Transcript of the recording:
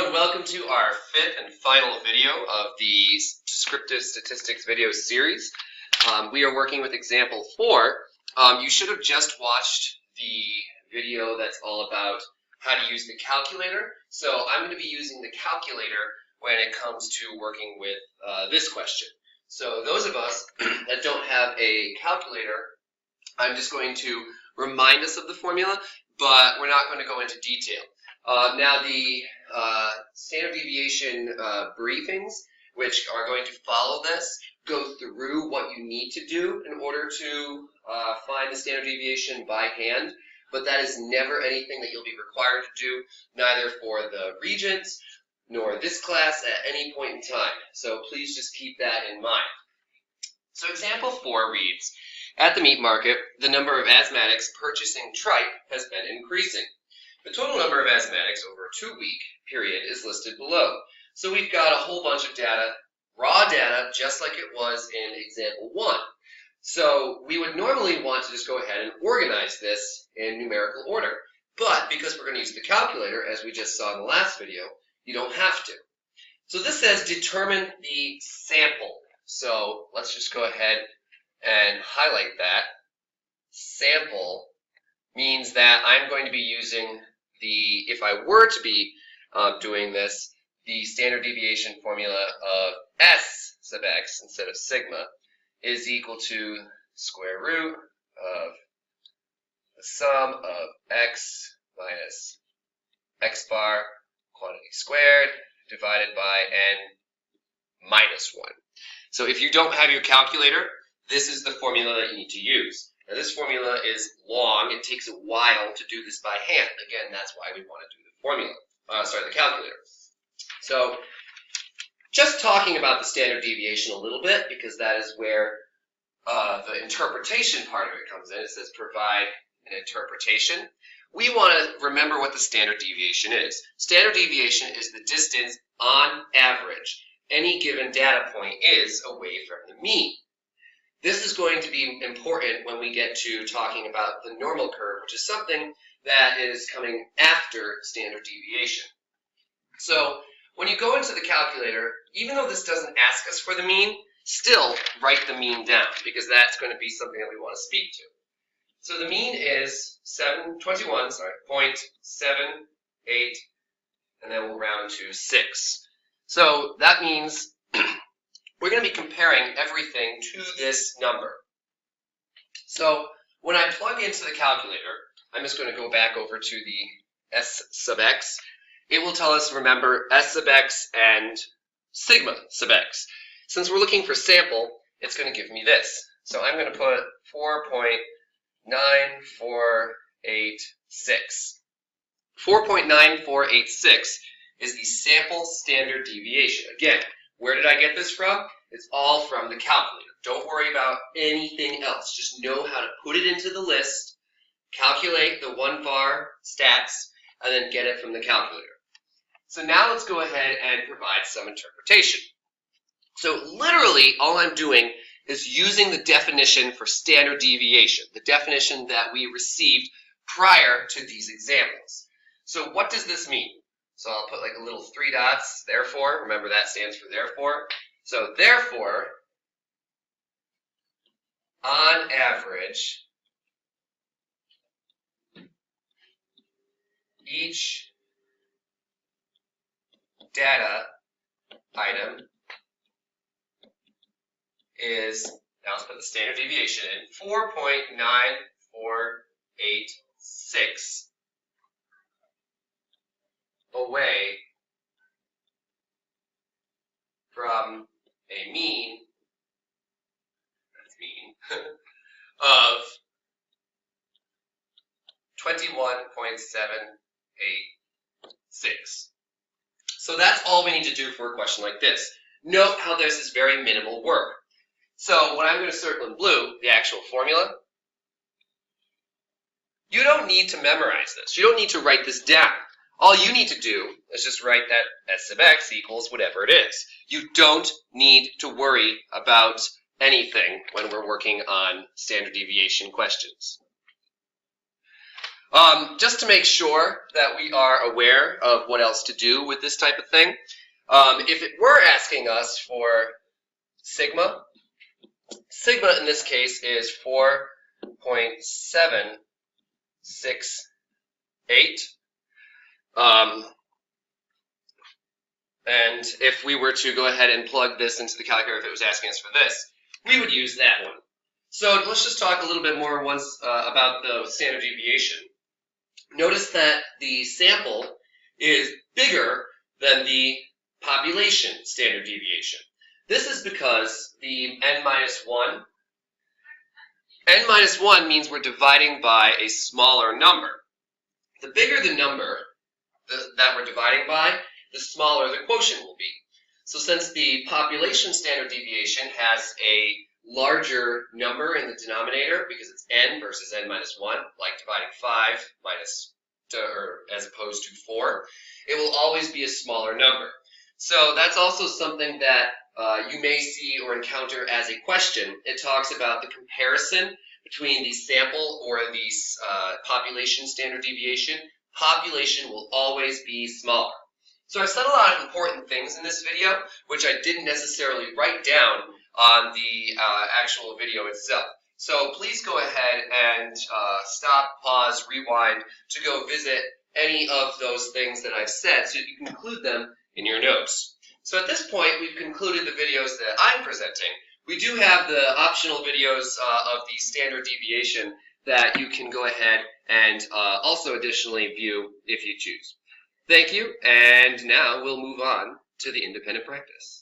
and welcome to our fifth and final video of the Descriptive Statistics video series. We are working with example 4. You should have just watched the video that's all about how to use the calculator. So I'm going to be using the calculator when it comes to working with this question. So those of us that don't have a calculator, I'm just going to remind us of the formula, but we're not going to go into detail. Now the standard deviation briefings, which are going to follow this, go through what you need to do in order to find the standard deviation by hand, but that is never anything that you'll be required to do, neither for the Regents nor this class at any point in time. So please just keep that in mind. So example 4 reads, at the meat market, the number of asthmatics purchasing tripe has been increasing. The total number of asthmatics over a 2-week period is listed below. So we've got a whole bunch of data, raw data, just like it was in example 1. So we would normally want to just go ahead and organize this in numerical order. But because we're going to use the calculator, as we just saw in the last video, you don't have to. So this says determine the sample. So let's just go ahead and highlight that. Sample means that I'm going to be using if I were to be doing this, the standard deviation formula of S sub x instead of sigma is equal to square root of the sum of x minus x bar quantity squared divided by n minus 1. So if you don't have your calculator, this is the formula that you need to use. Now this formula is long. It takes a while to do this by hand. Again, that's why we want to do the calculator. So just talking about the standard deviation a little bit, because that is where the interpretation part of it comes in. It says provide an interpretation. We want to remember what the standard deviation is. Standard deviation is the distance on average any given data point is away from the mean. This is going to be important when we get to talking about the normal curve, which is something that is coming after standard deviation. So when you go into the calculator, even though this doesn't ask us for the mean, still write the mean down, because that's going to be something that we want to speak to. So the mean is 0.78, and then we'll round to 6. So that means we're going to be comparing everything to this number. So when I plug into the calculator, I'm just going to go back over to the S sub x. It will tell us, remember, S sub x and sigma sub x. Since we're looking for sample, it's going to give me this. So I'm going to put 4.9486. 4.9486 is the sample standard deviation. Again, where did I get this from? It's all from the calculator. Don't worry about anything else. Just know how to put it into the list, calculate the 1 var stats, and then get it from the calculator. So now let's go ahead and provide some interpretation. So literally all I'm doing is using the definition for standard deviation, the definition that we received prior to these examples. So what does this mean? So I'll put like a little 3 dots, therefore. Remember that stands for therefore. So therefore, on average, each data item is, now let's put the standard deviation in, 4.9486 away from a mean, of 21.786. So that's all we need to do for a question like this. Note how this is very minimal work. So when I'm going to circle in blue, the actual formula, you don't need to memorize this. You don't need to write this down. All you need to do is just write that S sub x equals whatever it is. You don't need to worry about anything when we're working on standard deviation questions. Just to make sure that we are aware of what else to do with this type of thing, if it were asking us for sigma in this case is 4.768. And if we were to go ahead and plug this into the calculator, if it was asking us for this, we would use that one. So let's just talk a little bit more about the standard deviation. Notice that the sample is bigger than the population standard deviation. This is because the n-1 means we're dividing by a smaller number. The bigger the number that we're dividing by, the smaller the quotient will be. So since the population standard deviation has a larger number in the denominator because it's n versus n-1, like dividing 5 as opposed to 4, it will always be a smaller number. So that's also something that you may see or encounter as a question. It talks about the comparison between the sample or the population standard deviation. Population will always be smaller. So I've said a lot of important things in this video, which I didn't necessarily write down on the actual video itself. So please go ahead and stop, pause, rewind to go visit any of those things that I've said so you can include them in your notes. So at this point, we've concluded the videos that I'm presenting. We do have the optional videos of the standard deviation that you can go ahead and also additionally view if you choose. Thank you, and now we'll move on to the independent practice.